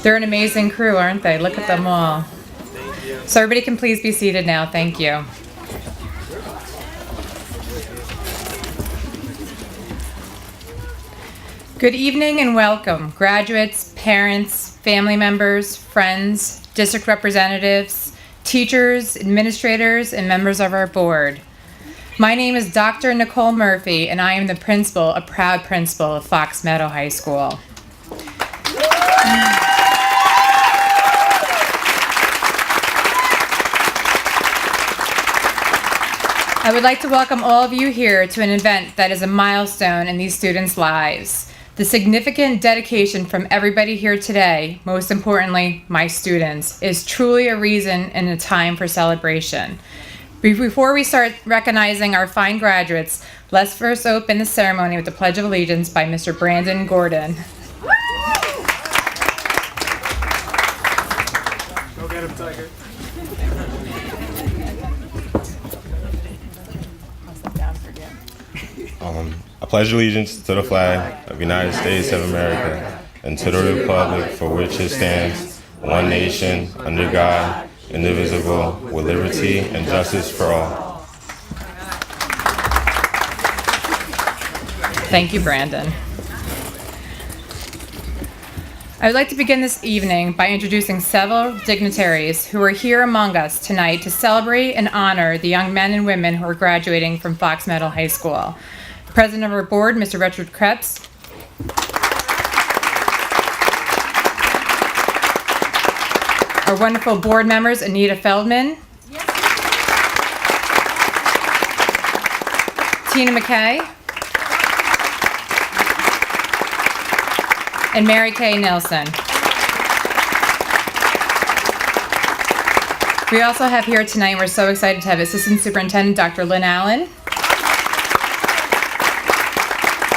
They're an amazing crew, aren't they? Look at them all. So everybody can please be seated now. Thank you. Good evening and welcome, graduates, parents, family members, friends, district representatives, teachers, administrators, and members of our board. My name is Dr. Nicole Murphy, and I am the principal, a proud principal of Fox Meadow High School. I would like to welcome all of you here to an event that is a milestone in these students' lives. The significant dedication from everybody here today, most importantly, my students, is truly a reason and a time for celebration. Before we start recognizing our fine graduates, let's first open the ceremony with the Pledge of Allegiance by Mr. Brandon Gordon. Go get him, Tiger. I pledge allegiance to the flag of the United States of America and to the republic for which it stands, one nation, under God, indivisible, with liberty and justice for all. Thank you, Brandon. I would like to begin this evening by introducing several dignitaries who are here among us tonight to celebrate and honor the young men and women who are graduating from Fox Meadow High School. President of our board, Mr. Richard Krebs. Our wonderful board members, Anita Feldman. Yes. Tina McKay. And Mary Kay Nelson. We also have here tonight, we're so excited to have Assistant Superintendent Dr. Lynn Allen.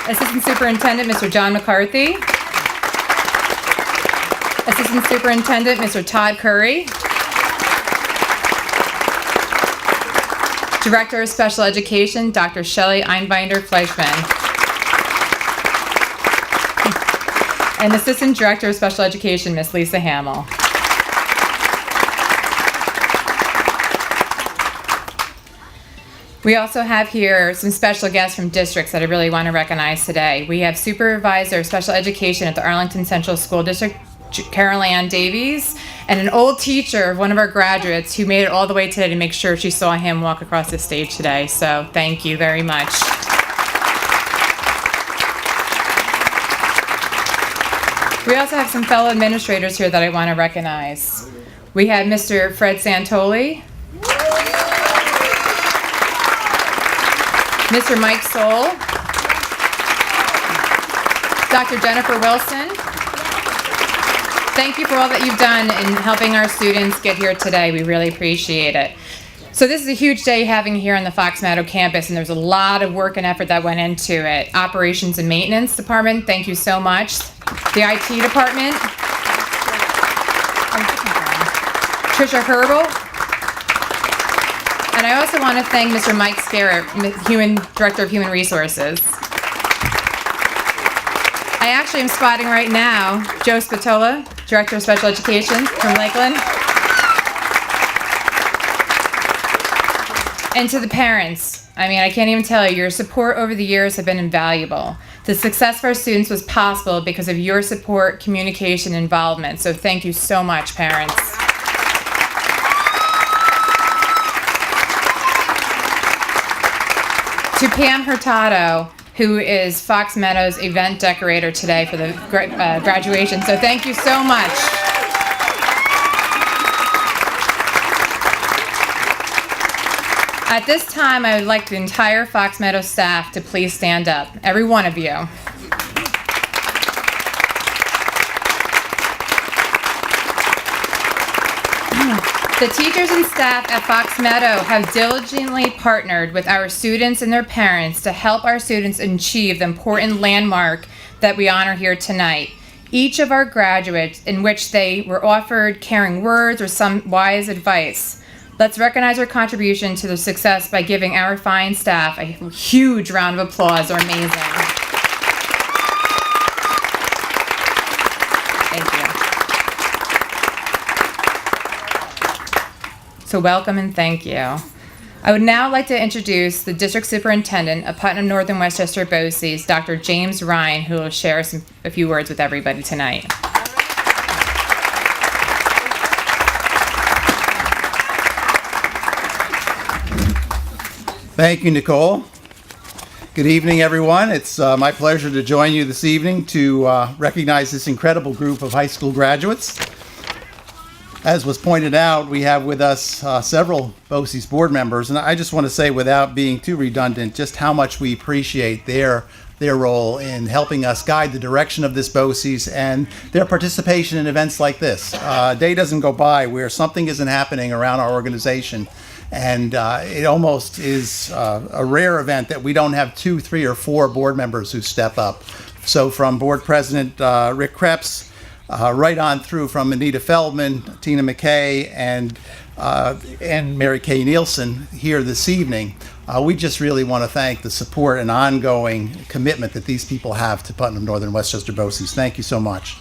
Assistant Superintendent, Mr. John McCarthy. Assistant Superintendent, Mr. Todd Curry. Director of Special Education, Dr. Shelley Einbinder-Fleischman. And Assistant Director of Special Education, Ms. Lisa Hamill. We also have here some special guests from districts that I really want to recognize today. We have Supervisor of Special Education at the Arlington Central School District, Carol Ann Davies, and an old teacher of one of our graduates who made it all the way today to make sure she saw him walk across the stage today. So thank you very much. We also have some fellow administrators here that I want to recognize. We have Mr. Fred Santoli, Mr. Mike Soul, Dr. Jennifer Wilson. Thank you for all that you've done in helping our students get here today. We really appreciate it. So this is a huge day having here on the Fox Meadow campus, and there's a lot of work and effort that went into it. Operations and Maintenance Department, thank you so much. The IT Department, Trisha Herbal. And I also want to thank Mr. Mike Scarrett, Director of Human Resources. I actually am spotting right now Joe Spatola, Director of Special Education from Lakeland. And to the parents, I can't even tell you, your support over the years have been invaluable. The success of our students was possible because of your support, communication, and involvement. So thank you so much, parents. To Pam Hurtado, who is Fox Meadow's event decorator today for the graduation. So thank you so much. At this time, I would like the entire Fox Meadow staff to please stand up, every one of you. The teachers and staff at Fox Meadow have diligently partnered with our students and their parents to help our students achieve the important landmark that we honor here tonight. Each of our graduates, in which they were offered caring words or some wise advice. Let's recognize their contribution to the success by giving our fine staff a huge round of applause. They're amazing. Thank you. So welcome and thank you. I would now like to introduce the District Superintendent of Putnam Northern Westchester BOCES, Dr. James Ryan, who will share a few words with everybody tonight. Thank you, Nicole. Good evening, everyone. It's my pleasure to join you this evening to recognize this incredible group of high school graduates. As was pointed out, we have with us several BOCES board members, and I just want to say, without being too redundant, just how much we appreciate their role in helping us guide the direction of this BOCES and their participation in events like this. A day doesn't go by where something isn't happening around our organization, and it almost is a rare event that we don't have 2, 3, or 4 board members who step up. So from Board President Rick Krebs, right on through from Anita Feldman, Tina McKay, and Mary Kay Nielsen here this evening. We just really want to thank the support and ongoing commitment that these people have to Putnam Northern Westchester BOCES. Thank you so much.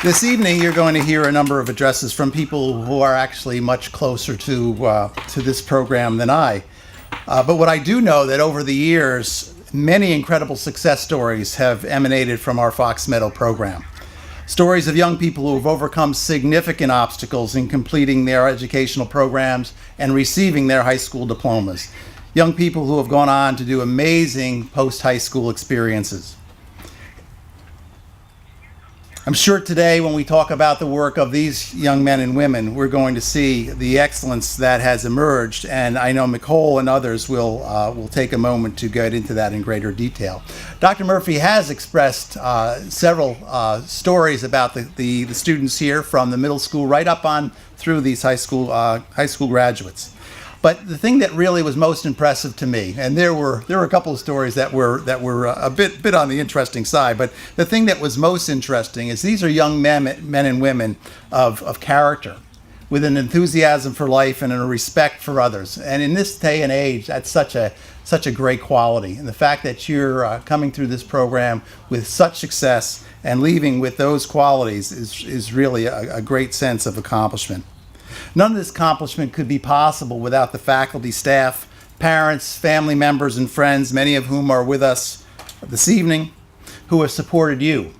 This evening, you're going to hear a number of addresses from people who are actually much closer to this program than I. But what I do know that over the years, many incredible success stories have emanated from our Fox Meadow program. Stories of young people who have overcome significant obstacles in completing their educational programs and receiving their high school diplomas. Young people who have gone on to do amazing post-high school experiences. I'm sure today when we talk about the work of these young men and women, we're going to see the excellence that has emerged, and I know Nicole and others will take a moment to get into that in greater detail. Dr. Murphy has expressed several stories about the students here from the middle school right up on through these high school graduates. But the thing that really was most impressive to me, and there were a couple of stories that were a bit on the interesting side, but the thing that was most interesting is these are young men and women of character, with an enthusiasm for life and a respect for others. And in this day and age, that's such a great quality. And the fact that you're coming through this program with such success and leaving with those qualities is really a great sense of accomplishment. None of this accomplishment could be possible without the faculty, staff, parents, family members, and friends, many of whom are with us this evening, who have supported you.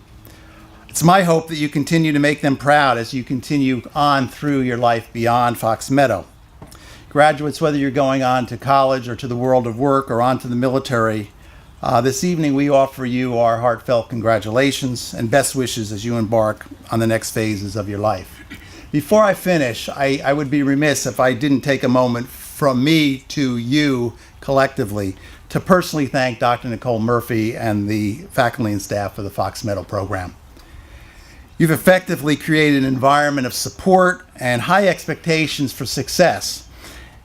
It's my hope that you continue to make them proud as you continue on through your life beyond Fox Meadow. Graduates, whether you're going on to college or to the world of work or on to the military, this evening we offer you our heartfelt congratulations and best wishes as you embark on the next phases of your life. Before I finish, I would be remiss if I didn't take a moment from me to you collectively to personally thank Dr. Nicole Murphy and the faculty and staff of the Fox Meadow program. You've effectively created an environment of support and high expectations for success.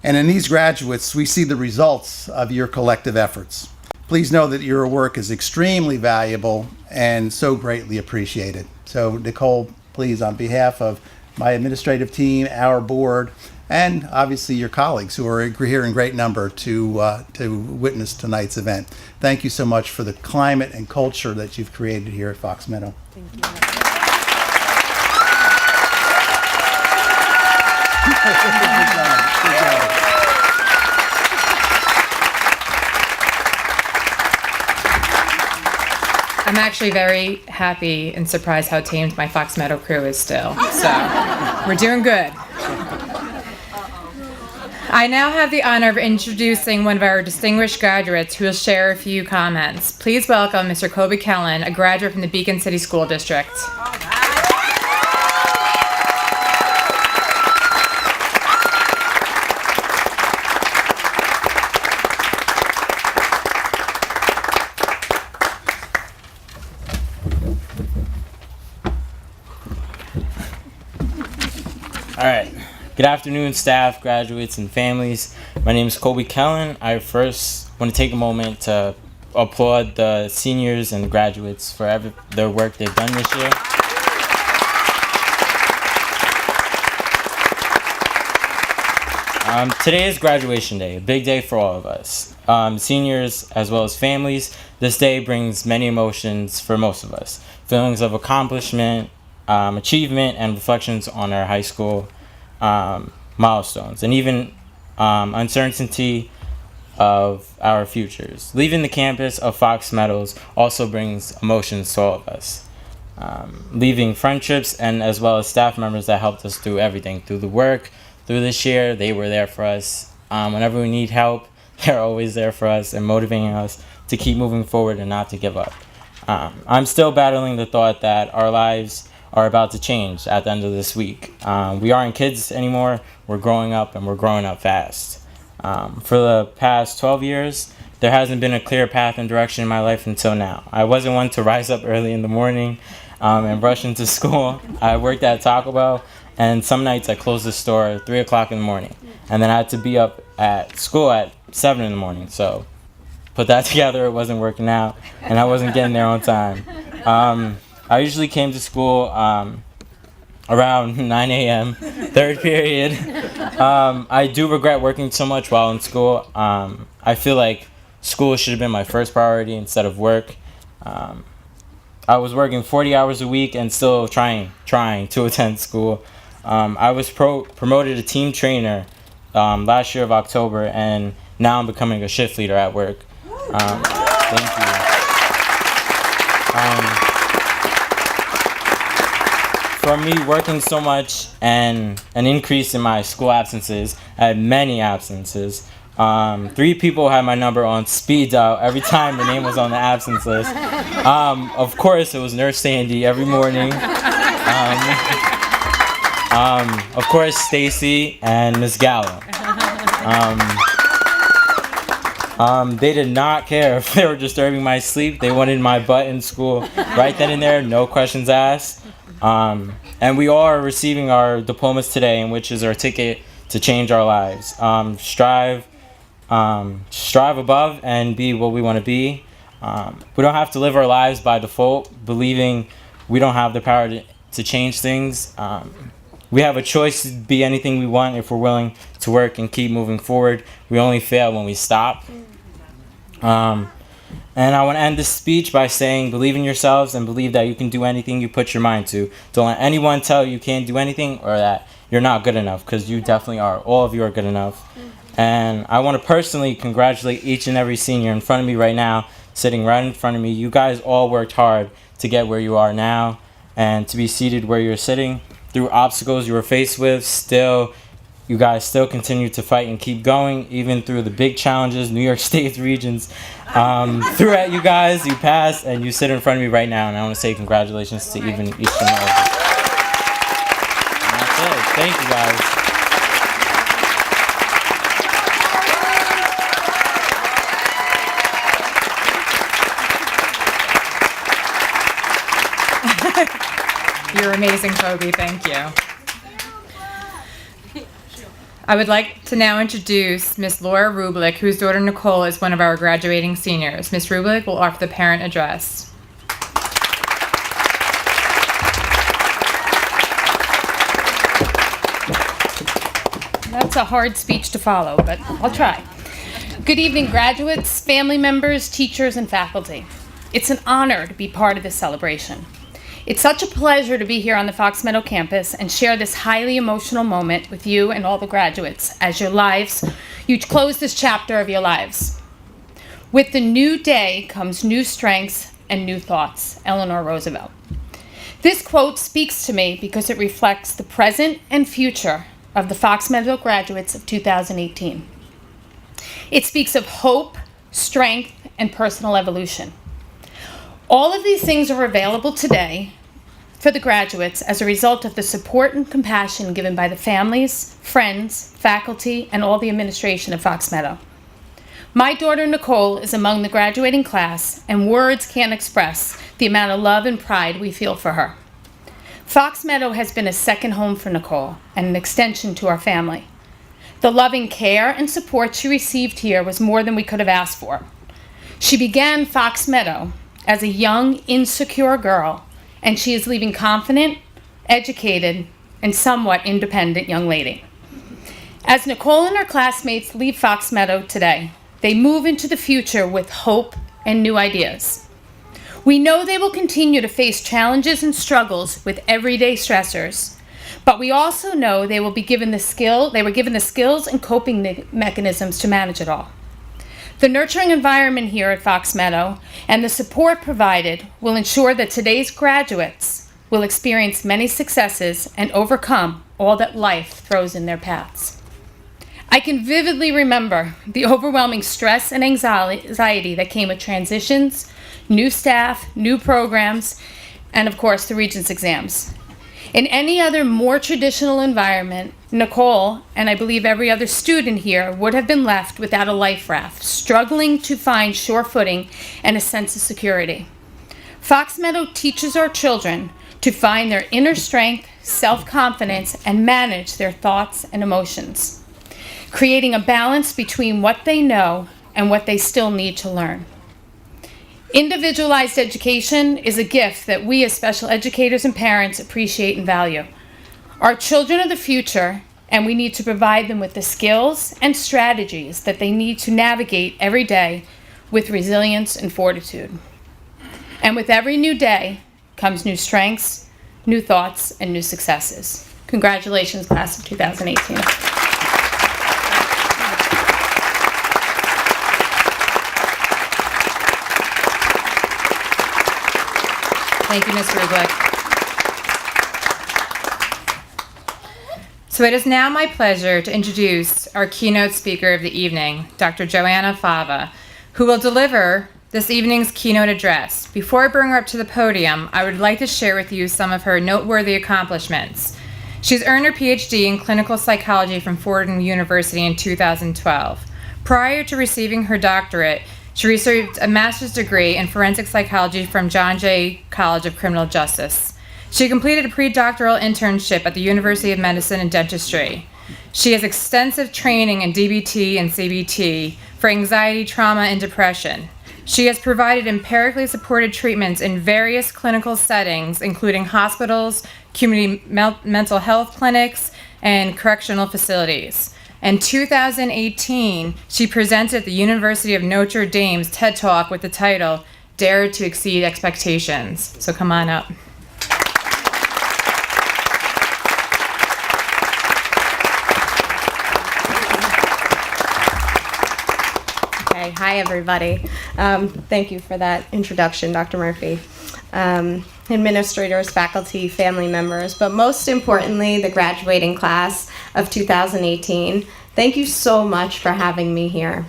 And in these graduates, we see the results of your collective efforts. Please know that your work is extremely valuable and so greatly appreciated. So Nicole, please, on behalf of my administrative team, our board, and obviously your colleagues who are here in great number to witness tonight's event. Thank you so much for the climate and culture that you've created here at Fox Meadow. Thank you. Good job. I'm actually very happy and surprised how tamed my Fox Meadow crew is still. So we're doing good. I now have the honor of introducing one of our distinguished graduates who will share a few comments. Please welcome Mr. Kobe Kellen, a graduate from the Beacon City School District. All right. Good afternoon, staff, graduates, and families. My name is Kobe Kellen. I first want to take a moment to applaud the seniors and the graduates for their work they've done this year. Today is graduation day, a big day for all of us. Seniors as well as families, this day brings many emotions for most of us. Feelings of accomplishment, achievement, and reflections on our high school milestones, and even uncertainty of our futures. Leaving the campus of Fox Meadows also brings emotions to all of us. Leaving friendships and as well as staff members that helped us through everything, through the work, through this year. They were there for us. Whenever we need help, they're always there for us and motivating us to keep moving forward and not to give up. I'm still battling the thought that our lives are about to change at the end of this week. We aren't kids anymore. We're growing up, and we're growing up fast. For the past 12 years, there hasn't been a clear path and direction in my life until now. I wasn't one to rise up early in the morning and rush into school. I worked at Taco Bell, and some nights I closed the store at 3 o'clock in the morning. And then I had to be up at school at 7 in the morning. So put that together, it wasn't working out, and I wasn't getting there on time. I usually came to school around 9 a.m., third period. I do regret working so much while in school. I feel like school should have been my first priority instead of work. I was working 40 hours a week and still trying to attend school. I was promoted a team trainer last year of October, and now I'm becoming a shift leader at work. Thank you. For me, working so much and an increase in my school absences, I had many absences. 3 people had my number on speed dial every time the name was on the absence list. Of course, it was Nurse Sandy every morning. Of course, Stacy and Miss Gallo. They did not care if they were disturbing my sleep. They wanted my butt in school right then and there, no questions asked. And we all are receiving our diplomas today, in which is our ticket to change our lives. Strive above and be what we want to be. We don't have to live our lives by default, believing we don't have the power to change things. We have a choice to be anything we want if we're willing to work and keep moving forward. We only fail when we stop. And I want to end this speech by saying, believe in yourselves and believe that you can do anything you put your mind to. Don't let anyone tell you can't do anything or that you're not good enough, because you definitely are. All of you are good enough. And I want to personally congratulate each and every senior in front of me right now, sitting right in front of me. You guys all worked hard to get where you are now and to be seated where you're sitting. Through obstacles you were faced with, you guys still continue to fight and keep going, even through the big challenges, New York State regions. Through it, you guys, you passed, and you sit in front of me right now, and I want to say congratulations to even each and all of you. And that's it. Thank you, guys. You're amazing, Kobe. Thank you. I would like to now introduce Miss Laura Rublik, whose daughter Nicole is one of our graduating seniors. Miss Rublik will offer the parent address. That's a hard speech to follow, but I'll try. Good evening, graduates, family members, teachers, and faculty. It's an honor to be part of this celebration. It's such a pleasure to be here on the Fox Meadow campus and share this highly emotional moment with you and all the graduates as you close this chapter of your lives. With the new day comes new strengths and new thoughts, Eleanor Roosevelt. This quote speaks to me because it reflects the present and future of the Fox Meadow graduates of 2018. It speaks of hope, strength, and personal evolution. All of these things are available today for the graduates as a result of the support and compassion given by the families, friends, faculty, and all the administration of Fox Meadow. My daughter Nicole is among the graduating class, and words can't express the amount of love and pride we feel for her. Fox Meadow has been a second home for Nicole and an extension to our family. The loving care and support she received here was more than we could have asked for. She began Fox Meadow as a young, insecure girl, and she is leaving confident, educated, and somewhat independent young lady. As Nicole and her classmates leave Fox Meadow today, they move into the future with hope and new ideas. We know they will continue to face challenges and struggles with everyday stressors, but we also know they were given the skills and coping mechanisms to manage it all. The nurturing environment here at Fox Meadow and the support provided will ensure that today's graduates will experience many successes and overcome all that life throws in their paths. I can vividly remember the overwhelming stress and anxiety that came with transitions, new staff, new programs, and of course the Regents exams. In any other more traditional environment, Nicole, and I believe every other student here, would have been left without a life raft, struggling to find sure footing and a sense of security. Fox Meadow teaches our children to find their inner strength, self-confidence, and manage their thoughts and emotions, creating a balance between what they know and what they still need to learn. Individualized education is a gift that we as special educators and parents appreciate and value. Our children are the future, and we need to provide them with the skills and strategies that they need to navigate every day with resilience and fortitude. And with every new day comes new strengths, new thoughts, and new successes. Congratulations, class of 2018. Thank you, Ms. Rublick. So it is now my pleasure to introduce our keynote speaker of the evening, Dr. Joanna Fava, who will deliver this evening's keynote address. Before I bring her up to the podium, I would like to share with you some of her noteworthy accomplishments. She's earned her PhD in clinical psychology from Fordham University in 2012. Prior to receiving her doctorate, she received a master's degree in forensic psychology from John Jay College of Criminal Justice. She completed a pre-doctoral internship at the University of Medicine and Dentistry. She has extensive training in DBT and CBT for anxiety, trauma, and depression. She has provided empirically supported treatments in various clinical settings, including hospitals, community mental health clinics, and correctional facilities. In 2018, she presented at the University of Notre Dame's TED Talk with the title, Dare to Exceed Expectations. So come on up. Okay, hi everybody. Thank you for that introduction, Dr. Murphy. Administrators, faculty, family members, but most importantly, the graduating class of 2018. Thank you so much for having me here.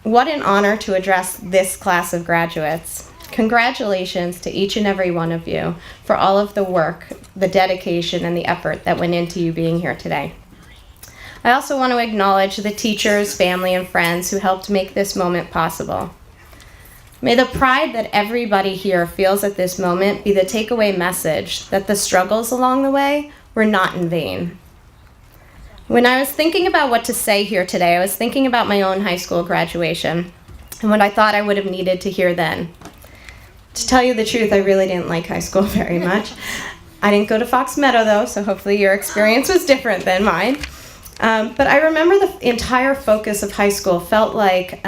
What an honor to address this class of graduates. Congratulations to each and every one of you for all of the work, the dedication, and the effort that went into you being here today. I also want to acknowledge the teachers, family, and friends who helped make this moment possible. May the pride that everybody here feels at this moment be the takeaway message that the struggles along the way were not in vain. When I was thinking about what to say here today, I was thinking about my own high school graduation and what I thought I would have needed to hear then. To tell you the truth, I really didn't like high school very much. I didn't go to Fox Meadow though, so hopefully your experience was different than mine. But I remember the entire focus of high school felt like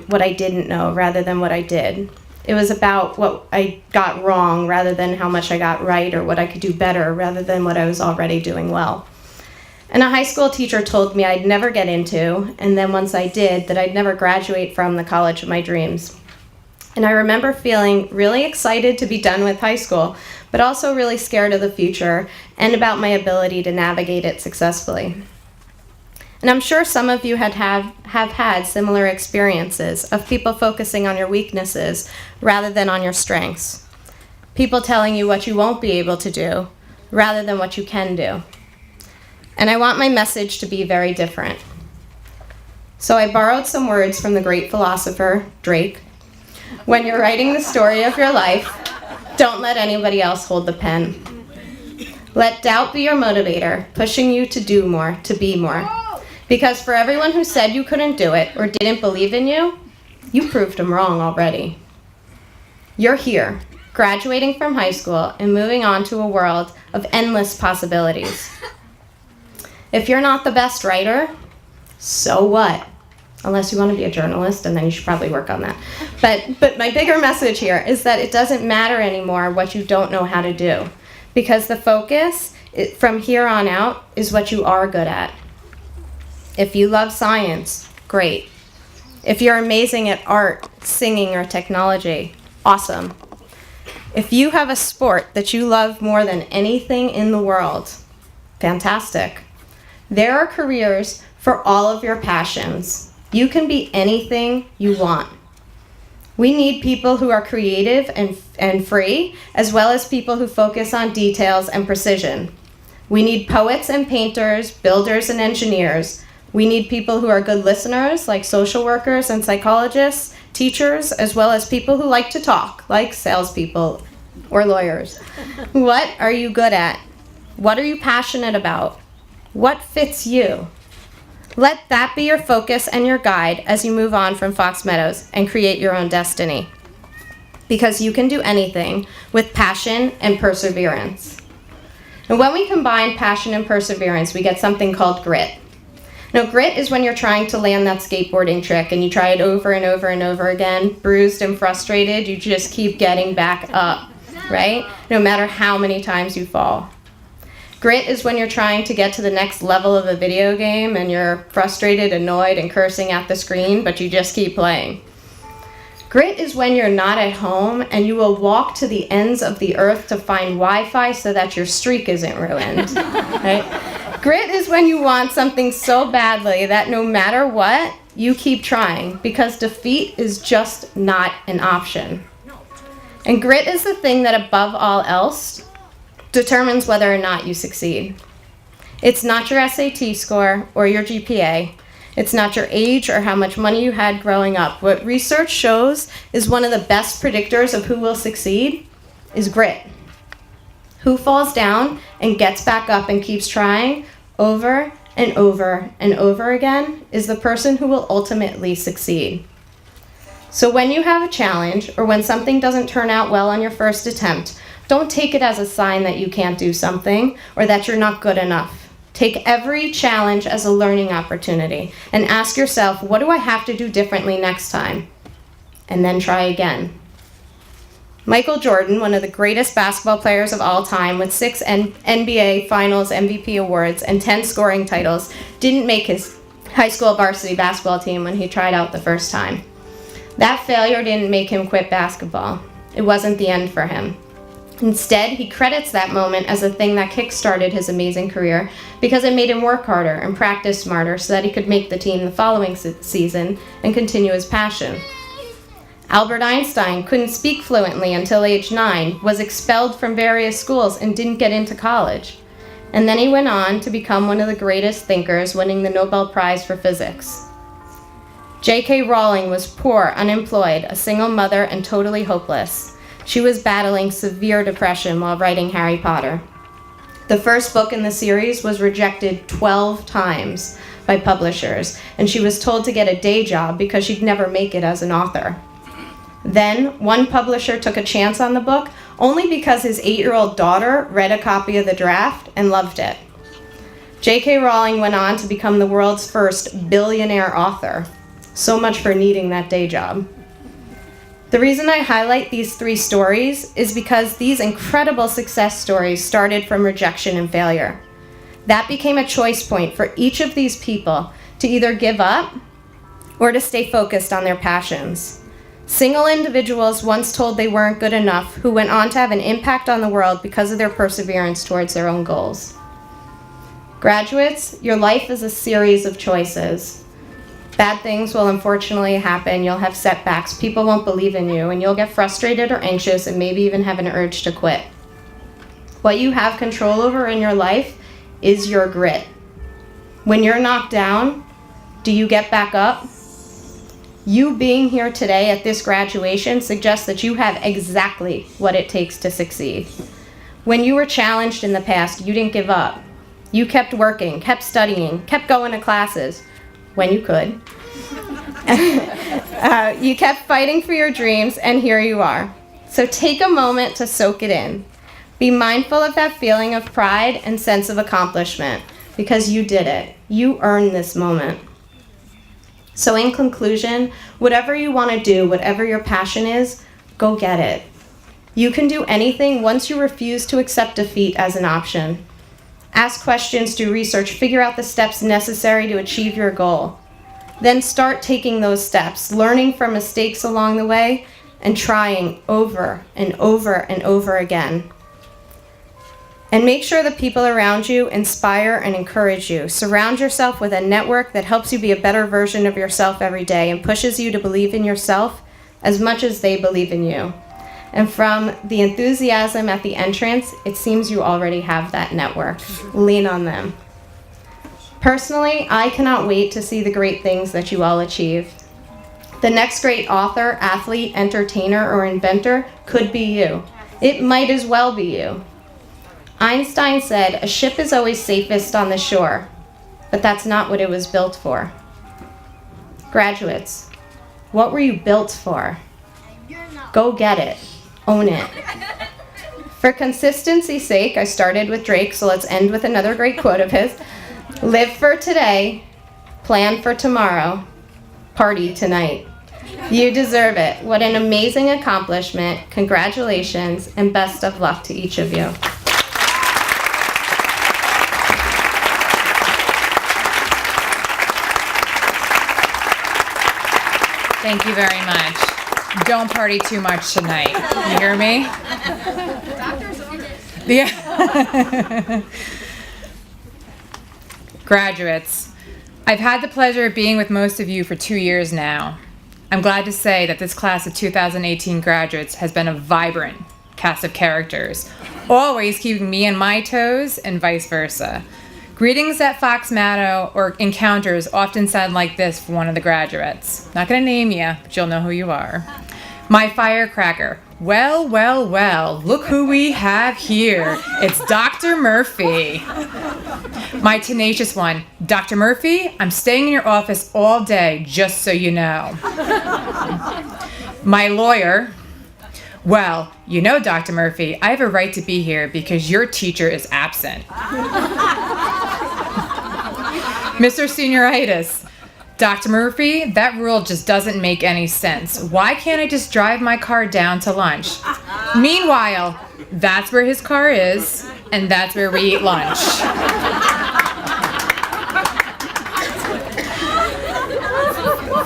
what I didn't know rather than what I did. It was about what I got wrong rather than how much I got right, or what I could do better rather than what I was already doing well. And a high school teacher told me I'd never get into, and then once I did, that I'd never graduate from the college of my dreams. And I remember feeling really excited to be done with high school, but also really scared of the future and about my ability to navigate it successfully. And I'm sure some of you have had similar experiences of people focusing on your weaknesses rather than on your strengths. People telling you what you won't be able to do rather than what you can do. And I want my message to be very different. So I borrowed some words from the great philosopher, Drake. When you're writing the story of your life, don't let anybody else hold the pen. Let doubt be your motivator, pushing you to do more, to be more. Because for everyone who said you couldn't do it or didn't believe in you, you proved them wrong already. You're here, graduating from high school and moving on to a world of endless possibilities. If you're not the best writer, so what? Unless you want to be a journalist, and then you should probably work on that. But my bigger message here is that it doesn't matter anymore what you don't know how to do, because the focus from here on out is what you are good at. If you love science, great. If you're amazing at art, singing, or technology, awesome. If you have a sport that you love more than anything in the world, fantastic. There are careers for all of your passions. You can be anything you want. We need people who are creative and free, as well as people who focus on details and precision. We need poets and painters, builders and engineers. We need people who are good listeners, like social workers and psychologists, teachers, as well as people who like to talk, like salespeople or lawyers. What are you good at? What are you passionate about? What fits you? Let that be your focus and your guide as you move on from Fox Meadows and create your own destiny. Because you can do anything with passion and perseverance. And when we combine passion and perseverance, we get something called grit. Now, grit is when you're trying to land that skateboarding trick and you try it over and over and over again, bruised and frustrated, you just keep getting back up, right? No matter how many times you fall. Grit is when you're trying to get to the next level of a video game and you're frustrated, annoyed, and cursing at the screen, but you just keep playing. Grit is when you're not at home and you will walk to the ends of the earth to find Wi-Fi so that your streak isn't ruined, right? Grit is when you want something so badly that no matter what, you keep trying because defeat is just not an option. And grit is the thing that above all else determines whether or not you succeed. It's not your SAT score or your GPA. It's not your age or how much money you had growing up. What research shows is one of the best predictors of who will succeed is grit. Who falls down and gets back up and keeps trying over and over and over again is the person who will ultimately succeed. So when you have a challenge or when something doesn't turn out well on your first attempt, don't take it as a sign that you can't do something or that you're not good enough. Take every challenge as a learning opportunity and ask yourself, what do I have to do differently next time? And then try again. Michael Jordan, one of the greatest basketball players of all time with 6 NBA Finals MVP awards and 10 scoring titles, didn't make his high school varsity basketball team when he tried out the first time. That failure didn't make him quit basketball. It wasn't the end for him. Instead, he credits that moment as the thing that kick-started his amazing career because it made him work harder and practice smarter so that he could make the team the following season and continue his passion. Albert Einstein couldn't speak fluently until age 9, was expelled from various schools, and didn't get into college. And then he went on to become one of the greatest thinkers, winning the Nobel Prize for Physics. J.K. Rowling was poor, unemployed, a single mother, and totally hopeless. She was battling severe depression while writing Harry Potter. The first book in the series was rejected 12 times by publishers, and she was told to get a day job because she'd never make it as an author. Then, one publisher took a chance on the book only because his 8-year-old daughter read a copy of the draft and loved it. J.K. Rowling went on to become the world's first billionaire author. So much for needing that day job. The reason I highlight these 3 stories is because these incredible success stories started from rejection and failure. That became a choice point for each of these people to either give up or to stay focused on their passions. Single individuals once told they weren't good enough who went on to have an impact on the world because of their perseverance towards their own goals. Graduates, your life is a series of choices. Bad things will unfortunately happen. You'll have setbacks. People won't believe in you, and you'll get frustrated or anxious and maybe even have an urge to quit. What you have control over in your life is your grit. When you're knocked down, do you get back up? You being here today at this graduation suggests that you have exactly what it takes to succeed. When you were challenged in the past, you didn't give up. You kept working, kept studying, kept going to classes. When you could. You kept fighting for your dreams, and here you are. So take a moment to soak it in. Be mindful of that feeling of pride and sense of accomplishment. because you did it. You earned this moment. So in conclusion, whatever you want to do, whatever your passion is, go get it. You can do anything once you refuse to accept defeat as an option. Ask questions, do research, figure out the steps necessary to achieve your goal. Then start taking those steps, learning from mistakes along the way, and trying over and over and over again. And make sure the people around you inspire and encourage you. Surround yourself with a network that helps you be a better version of yourself every day and pushes you to believe in yourself as much as they believe in you. And from the enthusiasm at the entrance, it seems you already have that network. Lean on them. Personally, I cannot wait to see the great things that you all achieve. The next great author, athlete, entertainer, or inventor could be you. It might as well be you. Einstein said, "A ship is always safest on the shore," but that's not what it was built for. Graduates, what were you built for? Go get it. Own it. For consistency's sake, I started with Drake, so let's end with another great quote of his. Live for today, plan for tomorrow, party tonight. You deserve it. What an amazing accomplishment. Congratulations, and best of luck to each of you. Thank you very much. Don't party too much tonight. You hear me? Yeah. Graduates, I've had the pleasure of being with most of you for 2 years now. I'm glad to say that this class of 2018 graduates has been a vibrant cast of characters, always keeping me on my toes and vice versa. Greetings at Fox Meadow or encounters often sound like this for one of the graduates. Not going to name you, but you'll know who you are. My firecracker. Well, well, well, look who we have here. It's Dr. Murphy. My tenacious one. Dr. Murphy, I'm staying in your office all day, just so you know. My lawyer. Well, you know, Dr. Murphy, I have a right to be here because your teacher is absent. Mr. Senioritis. Dr. Murphy, that rule just doesn't make any sense. Why can't I just drive my car down to lunch? Meanwhile, that's where his car is, and that's where we eat lunch.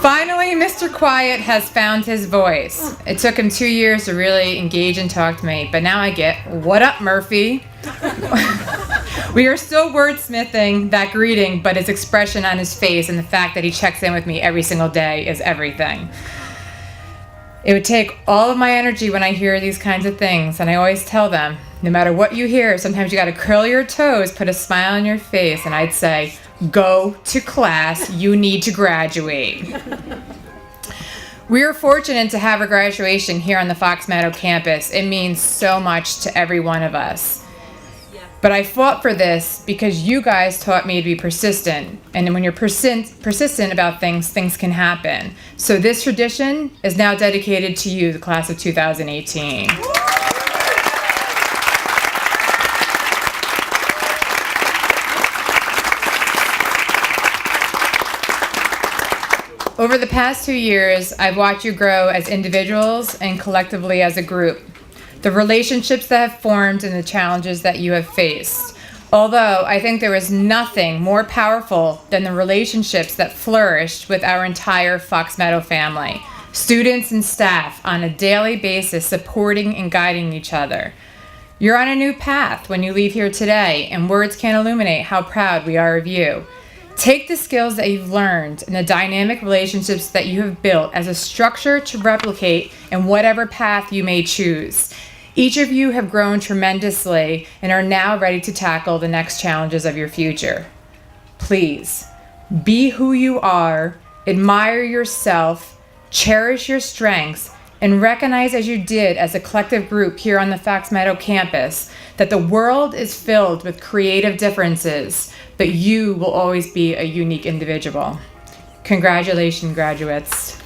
Finally, Mr. Quiet has found his voice. It took him 2 years to really engage and talk to me, but now I get, what up, Murphy? We are still wordsmithing that greeting, but his expression on his face and the fact that he checks in with me every single day is everything. It would take all of my energy when I hear these kinds of things, and I always tell them, no matter what you hear, sometimes you gotta curl your toes, put a smile on your face, and I'd say, go to class, you need to graduate. We are fortunate to have a graduation here on the Fox Meadow campus. It means so much to every one of us. But I fought for this because you guys taught me to be persistent. And when you're persistent about things, things can happen. So this tradition is now dedicated to you, the class of 2018. Over the past 2 years, I've watched you grow as individuals and collectively as a group. The relationships that have formed and the challenges that you have faced. Although I think there is nothing more powerful than the relationships that flourished with our entire Fox Meadow family. Students and staff on a daily basis supporting and guiding each other. You're on a new path when you leave here today, and words can't illuminate how proud we are of you. Take the skills that you've learned and the dynamic relationships that you have built as a structure to replicate in whatever path you may choose. Each of you have grown tremendously and are now ready to tackle the next challenges of your future. Please, be who you are, admire yourself, cherish your strengths, and recognize as you did as a collective group here on the Fox Meadow campus that the world is filled with creative differences, but you will always be a unique individual. Congratulations, graduates.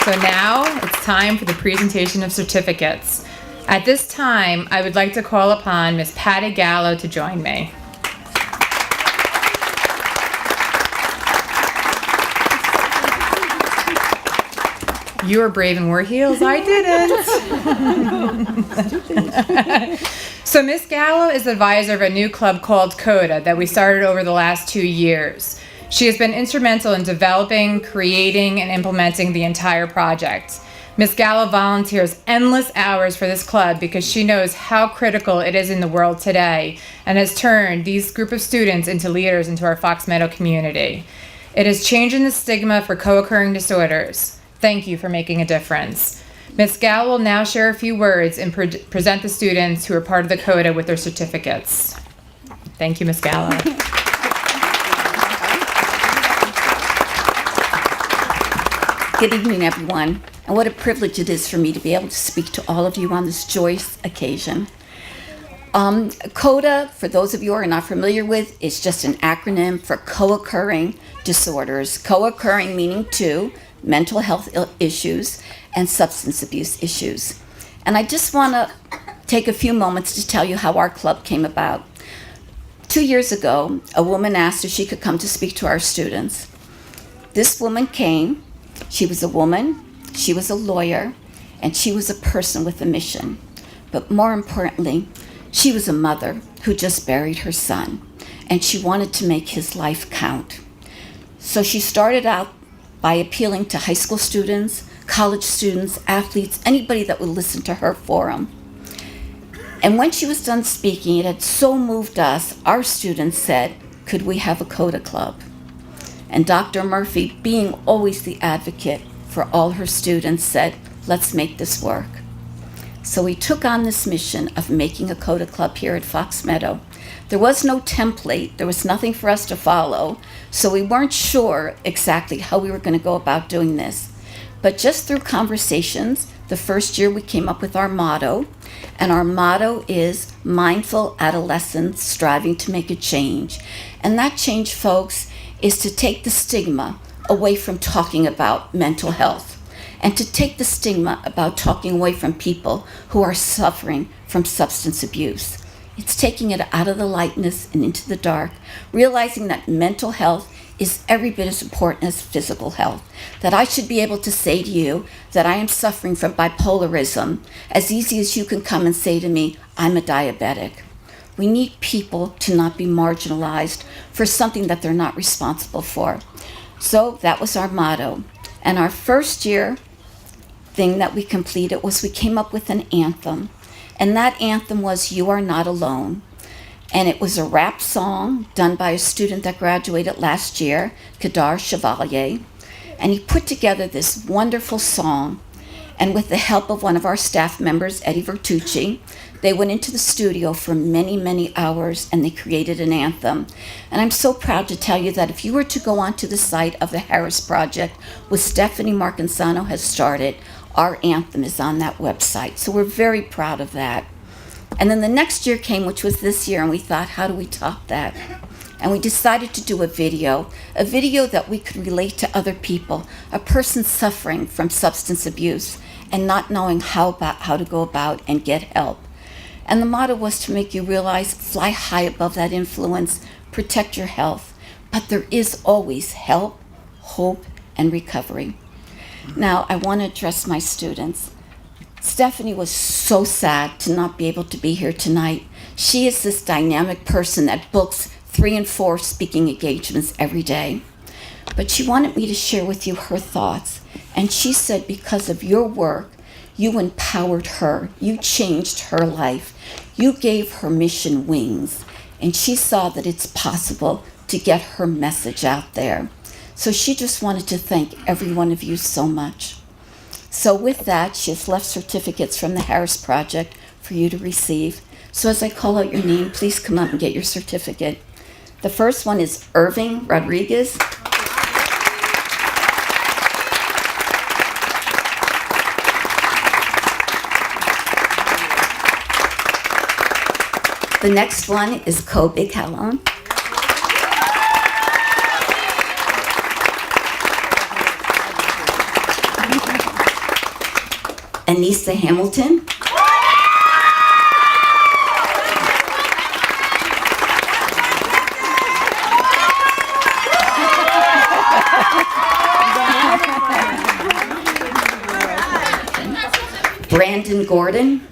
So now it's time for the presentation of certificates. At this time, I would like to call upon Miss Patty Gallo to join me. You were brave and wore heels. I didn't. So Miss Gallo is the advisor of a new club called CODA that we started over the last 2 years. She has been instrumental in developing, creating, and implementing the entire project. Ms. Gallo volunteers endless hours for this club because she knows how critical it is in the world today and has turned these group of students into leaders into our Fox Meadow community. It is changing the stigma for co-occurring disorders. Thank you for making a difference. Ms. Gallo will now share a few words and present the students who are part of the CODA with their certificates. Thank you, Ms. Gallo. Good evening, everyone, and what a privilege it is for me to be able to speak to all of you on this joyous occasion. CODA, for those of you who are not familiar with, is just an acronym for co-occurring disorders. Co-occurring meaning two, mental health issues and substance abuse issues. And I just want to take a few moments to tell you how our club came about. 2 years ago, a woman asked if she could come to speak to our students. This woman came. She was a woman, she was a lawyer, and she was a person with a mission. But more importantly, she was a mother who just buried her son, and she wanted to make his life count. So she started out by appealing to high school students, college students, athletes, anybody that would listen to her forum. And when she was done speaking, it had so moved us, our students said, could we have a CODA club? And Dr. Murphy, being always the advocate for all her students, said, let's make this work. So we took on this mission of making a CODA club here at Fox Meadow. There was no template, there was nothing for us to follow, so we weren't sure exactly how we were going to go about doing this. But just through conversations, the first year we came up with our motto, and our motto is mindful adolescents striving to make a change. And that change, folks, is to take the stigma away from talking about mental health and to take the stigma about talking away from people who are suffering from substance abuse. It's taking it out of the lightness and into the dark, realizing that mental health is every bit as important as physical health, that I should be able to say to you that I am suffering from bipolarism as easy as you can come and say to me, I'm a diabetic. We need people to not be marginalized for something that they're not responsible for. So that was our motto. And our first year thing that we completed was we came up with an anthem. And that anthem was You Are Not Alone. And it was a rap song done by a student that graduated last year, Kadar Chevalier. And he put together this wonderful song. And with the help of one of our staff members, Eddie Vertucci, they went into the studio for many, many hours and they created an anthem. And I'm so proud to tell you that if you were to go onto the site of the Harris Project, which Stephanie Marcansano has started, our anthem is on that website. So we're very proud of that. And then the next year came, which was this year, and we thought, how do we top that? And we decided to do a video that we could relate to other people, a person suffering from substance abuse and not knowing how to go about and get help. And the motto was to make you realize, fly high above that influence, protect your health, but there is always help, hope, and recovery. Now, I want to address my students. Stephanie was so sad to not be able to be here tonight. She is this dynamic person that books 3 and 4 speaking engagements every day. But she wanted me to share with you her thoughts. And she said, because of your work, you empowered her. You changed her life. You gave her mission wings. And she saw that it's possible to get her message out there. So she just wanted to thank every one of you so much. So with that, she has left certificates from the Harris Project for you to receive. So as I call out your name, please come up and get your certificate. The first one is Irving Rodriguez. The next one is Kobe Calhoun. Anissa Hamilton. Brandon Gordon.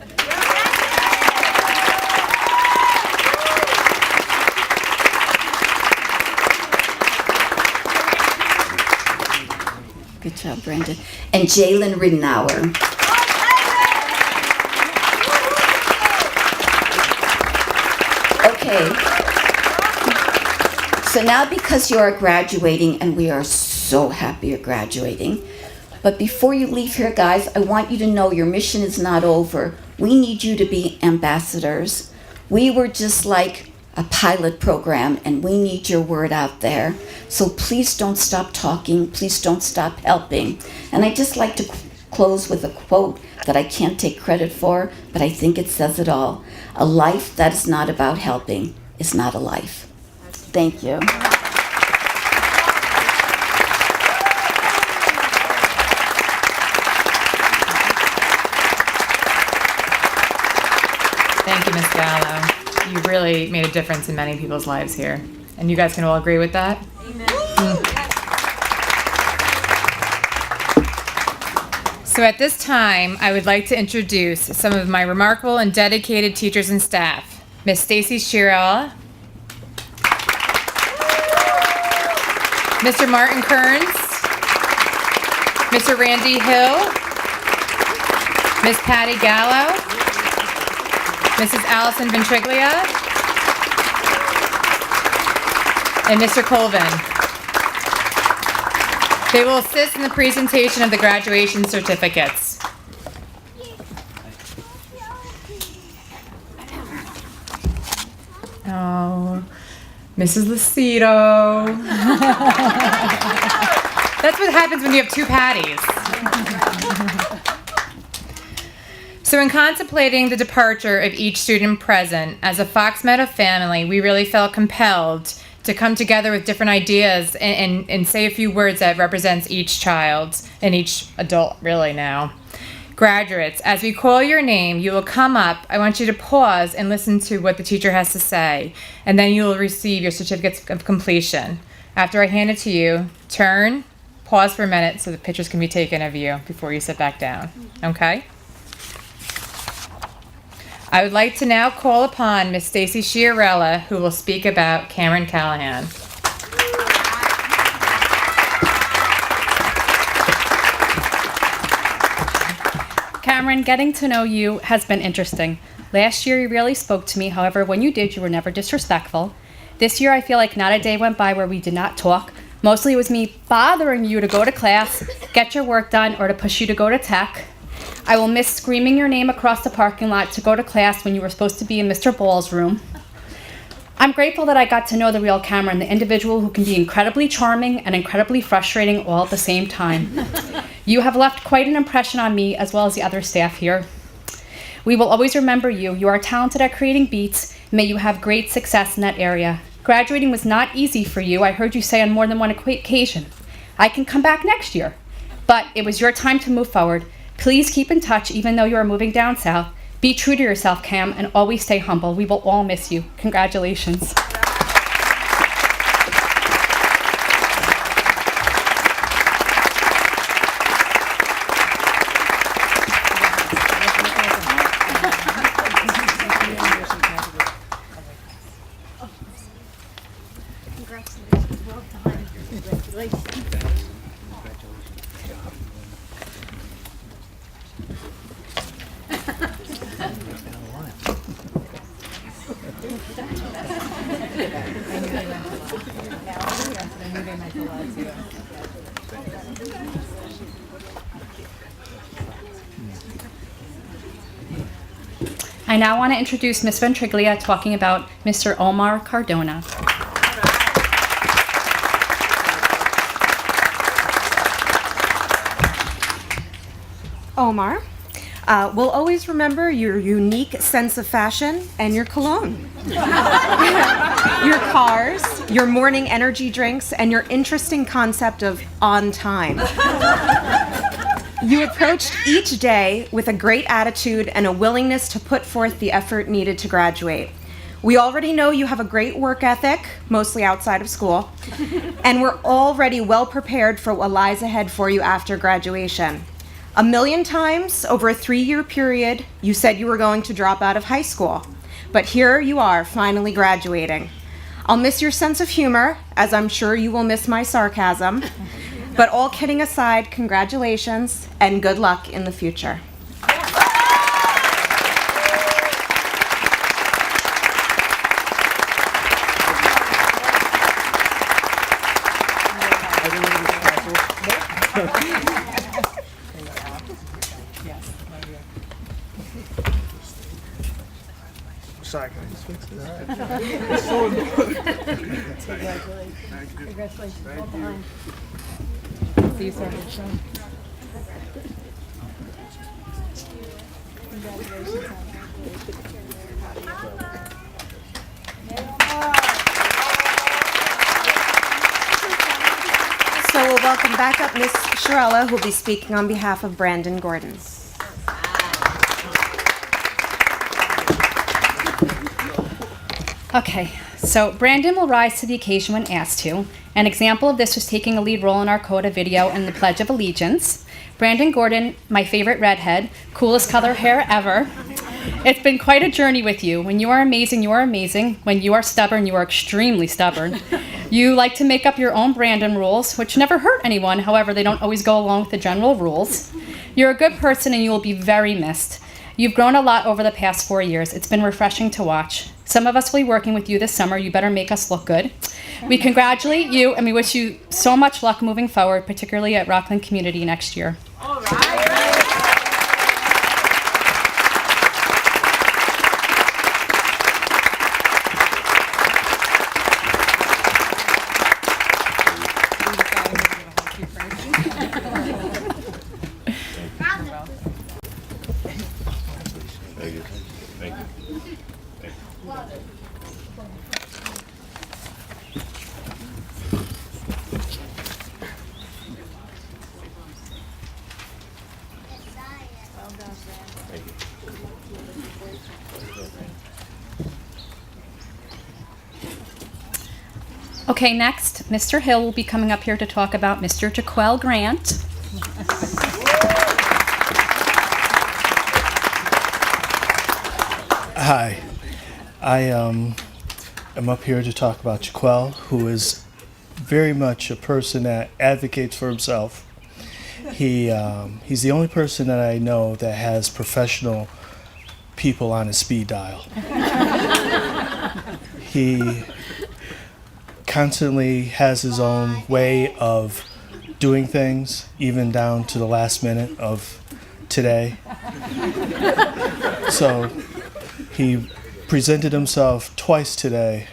Good job, Brandon. And Jalen Ridenour. Okay. So now because you are graduating, and we are so happy you're graduating, but before you leave here, guys, I want you to know your mission is not over. We need you to be ambassadors. We were just like a pilot program, and we need your word out there. So please don't stop talking. Please don't stop helping. And I'd just like to close with a quote that I can't take credit for, but I think it says it all. A life that is not about helping is not a life. Thank you. Thank you, Ms. Gallo. You really made a difference in many people's lives here. And you guys can all agree with that? Amen. So at this time, I would like to introduce some of my remarkable and dedicated teachers and staff. Ms. Stacy Shirella, Mr. Martin Kearns, Mr. Randy Hill, Ms. Patty Gallo, Mrs. Allison Ventriglia, and Mr. Colvin. They will assist in the presentation of the graduation certificates. Oh, Mrs. Lucido. That's what happens when you have two Patties. So in contemplating the departure of each student present, as a Fox Meadow family, we really felt compelled to come together with different ideas and say a few words that represents each child and each adult really now. Graduates, as we call your name, you will come up. I want you to pause and listen to what the teacher has to say, and then you will receive your certificates of completion. After I hand it to you, turn, pause for a minute so the pictures can be taken of you before you sit back down. Okay? I would like to now call upon Miss Stacy Chiarella, who will speak about Cameron Callahan. Cameron, getting to know you has been interesting. Last year, you really spoke to me. However, when you did, you were never disrespectful. This year, I feel like not a day went by where we did not talk. Mostly it was me bothering you to go to class, get your work done, or to push you to go to tech. I will miss screaming your name across the parking lot to go to class when you were supposed to be in Mr. Ball's room. I'm grateful that I got to know the real Cameron, the individual who can be incredibly charming and incredibly frustrating all at the same time. You have left quite an impression on me as well as the other staff here. We will always remember you. You are talented at creating beats. May you have great success in that area. Graduating was not easy for you. I heard you say on more than one occasion, I can come back next year. But it was your time to move forward. Please keep in touch even though you are moving down south. Be true to yourself, Cam, and always stay humble. We will all miss you. Congratulations. I now want to introduce Ms. Ventriglia talking about Mr. Omar Cardona. Omar, we'll always remember your unique sense of fashion and your cologne. Your cars, your morning energy drinks, and your interesting concept of on time. You approached each day with a great attitude and a willingness to put forth the effort needed to graduate. We already know you have a great work ethic, mostly outside of school, and we're already well prepared for what lies ahead for you after graduation. 1,000,000 times over a 3-year period, you said you were going to drop out of high school, but here you are, finally graduating. I'll miss your sense of humor, as I'm sure you will miss my sarcasm, but all kidding aside, congratulations and good luck in the future. Sorry, can I just fix this? It's so important. Congratulations. Well behind. See you, sir. Congratulations. So we'll welcome back up Miss Shirella, who will be speaking on behalf of Brandon Gordon. Okay, so Brandon will rise to the occasion when asked to. An example of this was taking a lead role in our CODA video in the Pledge of Allegiance. Brandon Gordon, my favorite redhead, coolest color hair ever. It's been quite a journey with you. When you are amazing, you are amazing. When you are stubborn, you are extremely stubborn. You like to make up your own Brandon rules, which never hurt anyone. However, they don't always go along with the general rules. You're a good person and you will be very missed. You've grown a lot over the past 4 years. It's been refreshing to watch. Some of us will be working with you this summer. You better make us look good. We congratulate you and we wish you so much luck moving forward, particularly at Rockland Community next year. All right. Thank you. Thank you. Thank you. Okay, next, Mr. Hill will be coming up here to talk about Mr. Jaquel Grant. Hi, I am up here to talk about Jaquel, who is very much a person that advocates for himself. He's the only person that I know that has professional people on his speed dial. He constantly has his own way of doing things, even down to the last minute of today. So he presented himself twice today,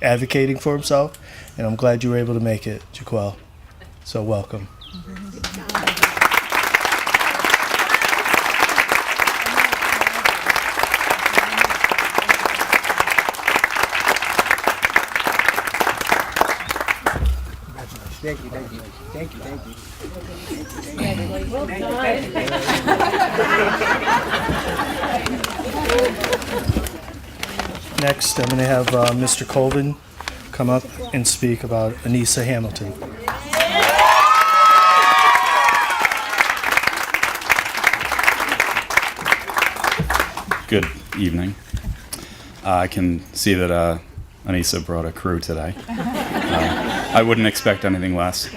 advocating for himself, and I'm glad you were able to make it, Jaquel. So welcome. Thank you, thank you, thank you, thank you. Next, I'm going to have Mr. Colvin come up and speak about Anissa Hamilton. Good evening. I can see that Anissa brought a crew today. I wouldn't expect anything less.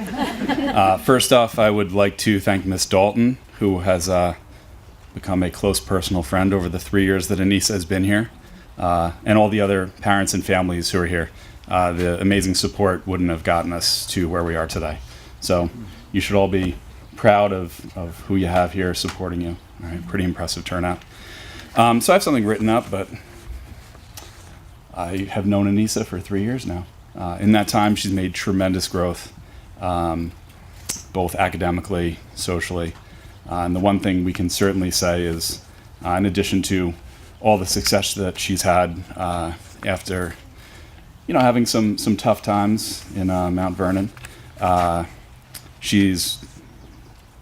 First off, I would like to thank Miss Dalton, who has become a close personal friend over the 3 years that Anissa has been here, and all the other parents and families who are here. The amazing support wouldn't have gotten us to where we are today. So you should all be proud of who you have here supporting you. All right, pretty impressive turnout. So I have something written up, but I have known Anissa for 3 years now. In that time, she's made tremendous growth, both academically, socially. And the one thing we can certainly say is, in addition to all the success that she's had after, having some tough times in Mount Vernon, she's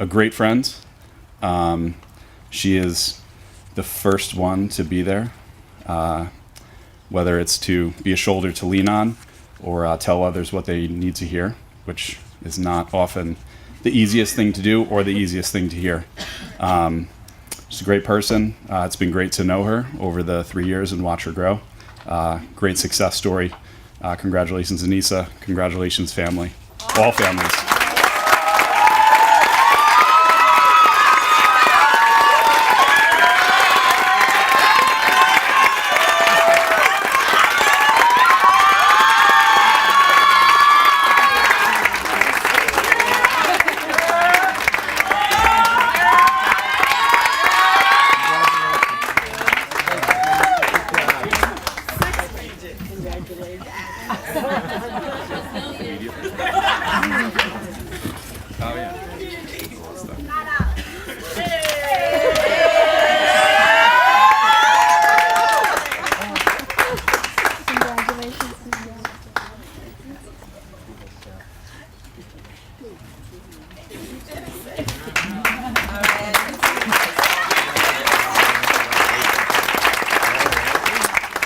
a great friend. She is the first one to be there, whether it's to be a shoulder to lean on or tell others what they need to hear, which is not often the easiest thing to do or the easiest thing to hear. She's a great person. It's been great to know her over the 3 years and watch her grow. Great success story. Congratulations, Anissa. Congratulations, family. All families.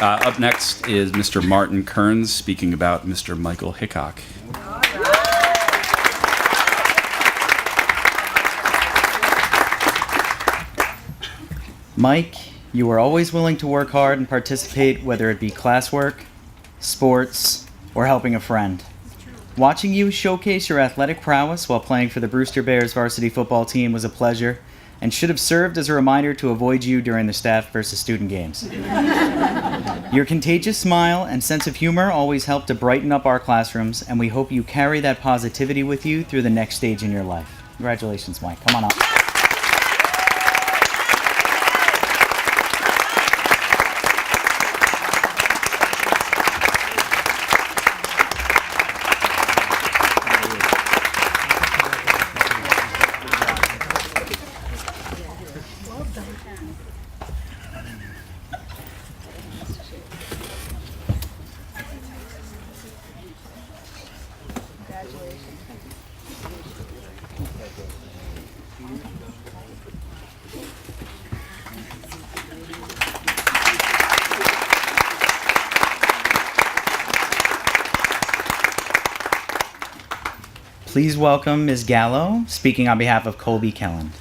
Up next is Mr. Martin Kearns speaking about Mr. Michael Hickok. Mike, you are always willing to work hard and participate, whether it be classwork, sports, or helping a friend. Watching you showcase your athletic prowess while playing for the Brewster Bears varsity football team was a pleasure and should have served as a reminder to avoid you during the staff versus student games. Your contagious smile and sense of humor always help to brighten up our classrooms, and we hope you carry that positivity with you through the next stage in your life. Congratulations, Mike. Come on up. Please welcome Ms. Gallo, speaking on behalf of Colby Kellen.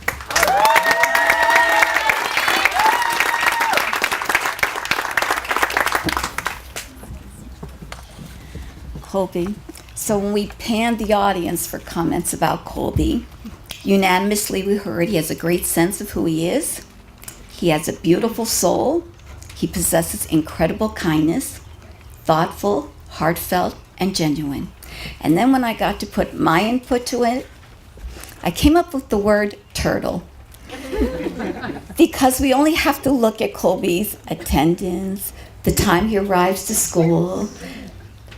Colby. So when we panned the audience for comments about Colby, unanimously we heard he has a great sense of who he is. He has a beautiful soul. He possesses incredible kindness, thoughtful, heartfelt, and genuine. And then when I got to put my input to it, I came up with the word turtle. Because we only have to look at Colby's attendance, the time he arrives to school,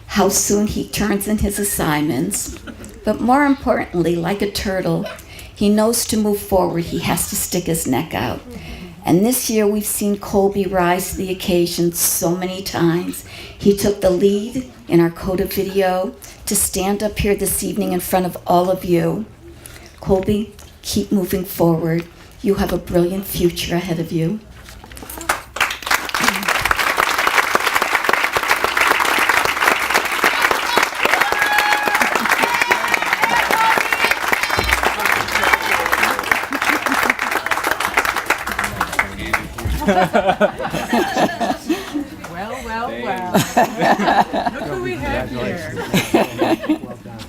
how soon he turns in his assignments. But more importantly, like a turtle, he knows to move forward, he has to stick his neck out. And this year we've seen Colby rise to the occasion so many times. He took the lead in our CODA video to stand up here this evening in front of all of you. Colby, keep moving forward. You have a brilliant future ahead of you. Well. Look who we have here. Well done.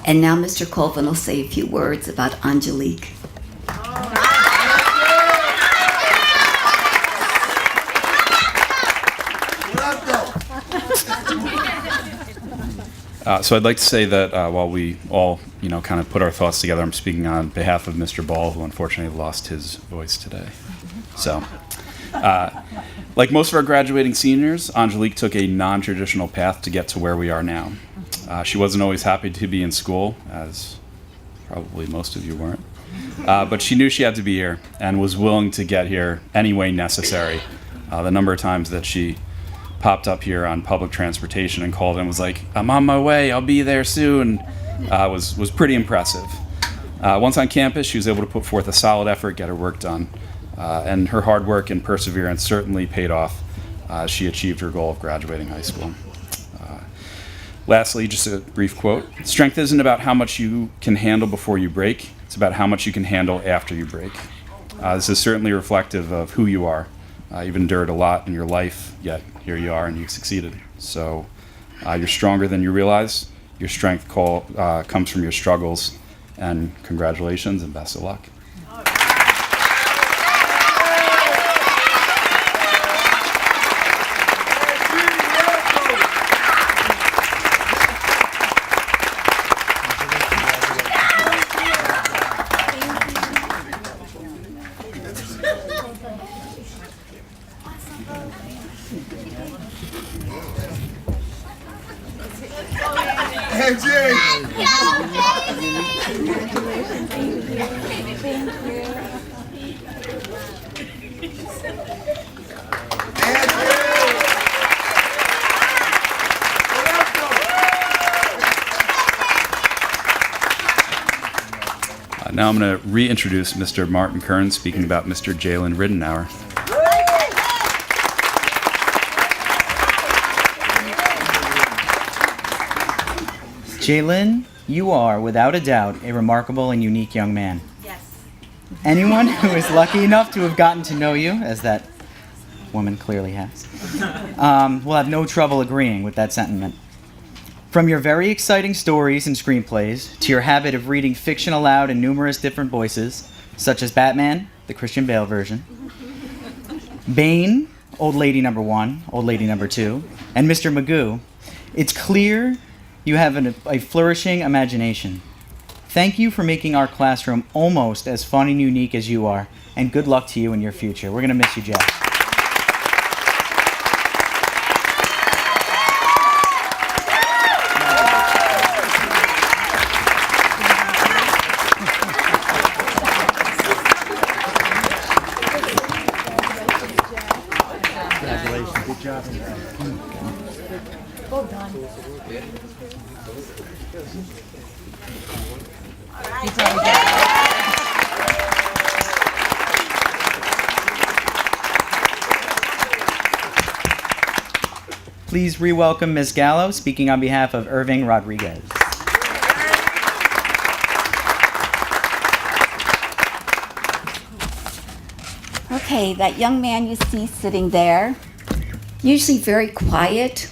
And now Mr. Colvin will say a few words about Angelique. So I'd like to say that while we all, kind of put our thoughts together, I'm speaking on behalf of Mr. Ball, who unfortunately lost his voice today. So Like most of our graduating seniors, Angelique took a non-traditional path to get to where we are now. She wasn't always happy to be in school, as probably most of you weren't. But she knew she had to be here and was willing to get here any way necessary. The number of times that she popped up here on public transportation and called and was like, "I'm on my way, I'll be there soon," was pretty impressive. Once on campus, she was able to put forth a solid effort, get her work done. And her hard work and perseverance certainly paid off. She achieved her goal of graduating high school. Lastly, just a brief quote. "Strength isn't about how much you can handle before you break. It's about how much you can handle after you break." This is certainly reflective of who you are. You've endured a lot in your life, yet here you are and you succeeded. So you're stronger than you realize. Your strength comes from your struggles. And congratulations and best of luck. Now I'm going to reintroduce Mr. Martin Kern speaking about Mr. Jalen Riddenauer. Jalen, you are, without a doubt, a remarkable and unique young man. Yes. Anyone who is lucky enough to have gotten to know you, as that woman clearly has, will have no trouble agreeing with that sentiment. From your very exciting stories and screenplays to your habit of reading fiction aloud in numerous different voices, such as Batman, the Christian Bale version, Bane, Old Lady Number 1, Old Lady Number 2, and Mr. Magoo, it's clear you have a flourishing imagination. Thank you for making our classroom almost as fun and unique as you are, and good luck to you in your future. We're going to miss you, Jeff. Good job. Well done. Please re-welcome Ms. Gallo, speaking on behalf of Irving Rodriguez. Okay, that young man you see sitting there, usually very quiet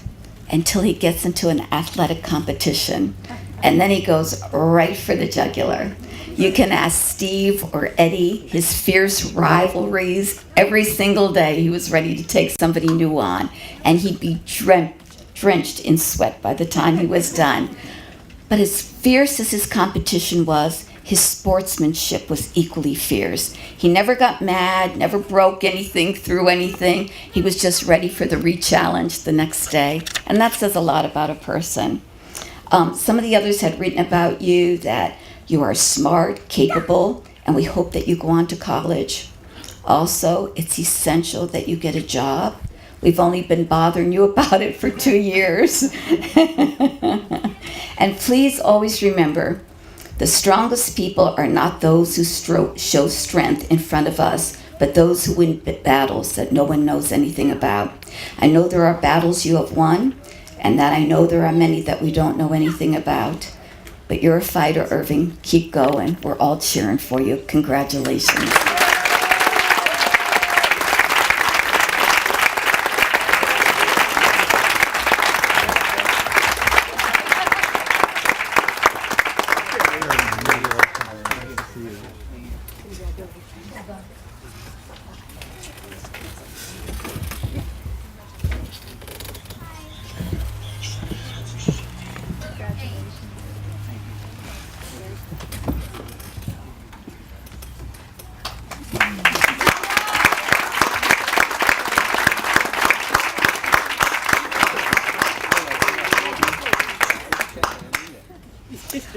until he gets into an athletic competition, and then he goes right for the jugular. You can ask Steve or Eddie, his fierce rivalries. Every single day he was ready to take somebody new on, and he'd be drenched in sweat by the time he was done. But as fierce as his competition was, his sportsmanship was equally fierce. He never got mad, never broke anything, threw anything. He was just ready for the re-challenge the next day. And that says a lot about a person. Some of the others had written about you that you are smart, capable, and we hope that you go on to college. Also, it's essential that you get a job. We've only been bothering you about it for 2 years. And please always remember, the strongest people are not those who show strength in front of us, but those who win battles that no one knows anything about. I know there are battles you have won, and that I know there are many that we don't know anything about. But you're a fighter, Irving. Keep going. We're all cheering for you. Congratulations.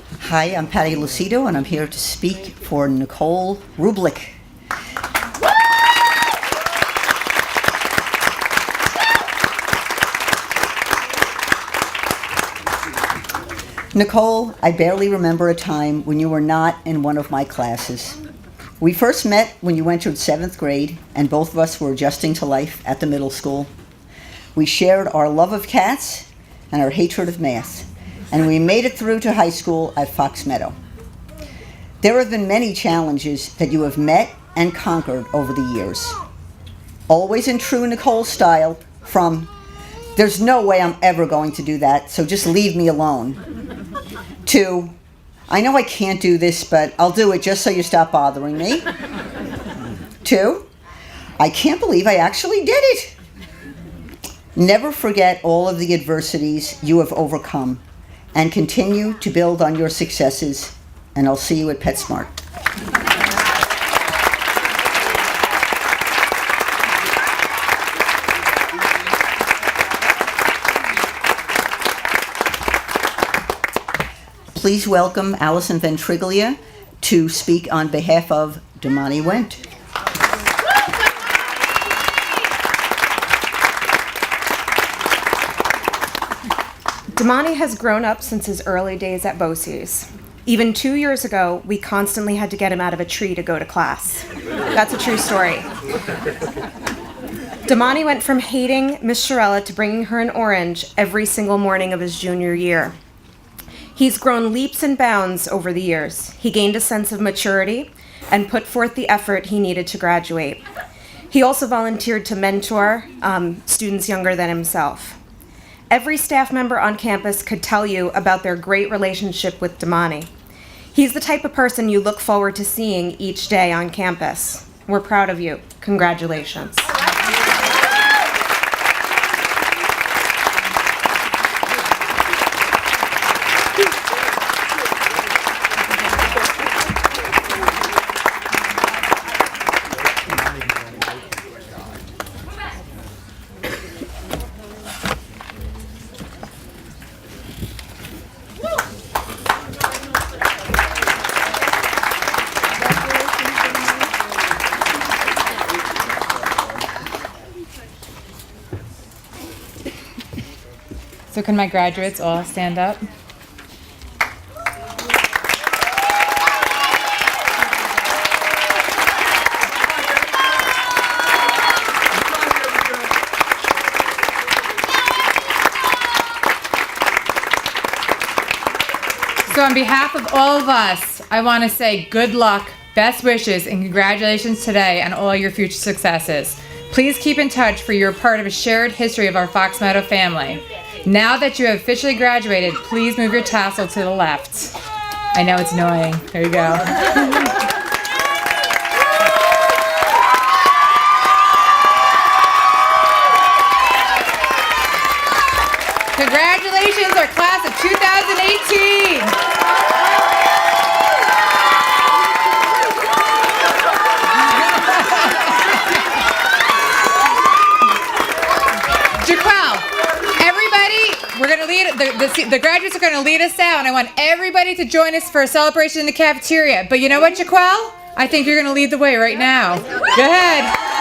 Hi, I'm Patty Lucido, and I'm here to speak for Nicole Rublik. Nicole, I barely remember a time when you were not in one of my classes. We first met when you entered 7th grade, and both of us were adjusting to life at the middle school. We shared our love of cats and our hatred of math, and we made it through to high school at Fox Meadow. There have been many challenges that you have met and conquered over the years. Always in true Nicole style, from, "There's no way I'm ever going to do that, so just leave me alone," to, "I know I can't do this, but I'll do it just so you stop bothering me," to, "I can't believe I actually did it." Never forget all of the adversities you have overcome, and continue to build on your successes, and I'll see you at PetSmart. Please welcome Allison Ventriglia to speak on behalf of Damani Went. Damani has grown up since his early days at Bosse's. Even 2 years ago, we constantly had to get him out of a tree to go to class. That's a true story. Damani went from hating Miss Shirella to bringing her an orange every single morning of his junior year. He's grown leaps and bounds over the years. He gained a sense of maturity and put forth the effort he needed to graduate. He also volunteered to mentor students younger than himself. Every staff member on campus could tell you about their great relationship with Damani. He's the type of person you look forward to seeing each day on campus. We're proud of you. Congratulations. So can my graduates all stand up? So on behalf of all of us, I want to say good luck, best wishes, and congratulations today on all your future successes. Please keep in touch, for you're part of a shared history of our Fox Meadow family. Now that you have officially graduated, please move your tassel to the left. I know it's annoying. There you go. Congratulations, our class of 2018. We're going to lead, the graduates are going to lead us out, and I want everybody to join us for a celebration in the cafeteria. But you know what, Jaquel? I think you're going to lead the way right now. Go ahead.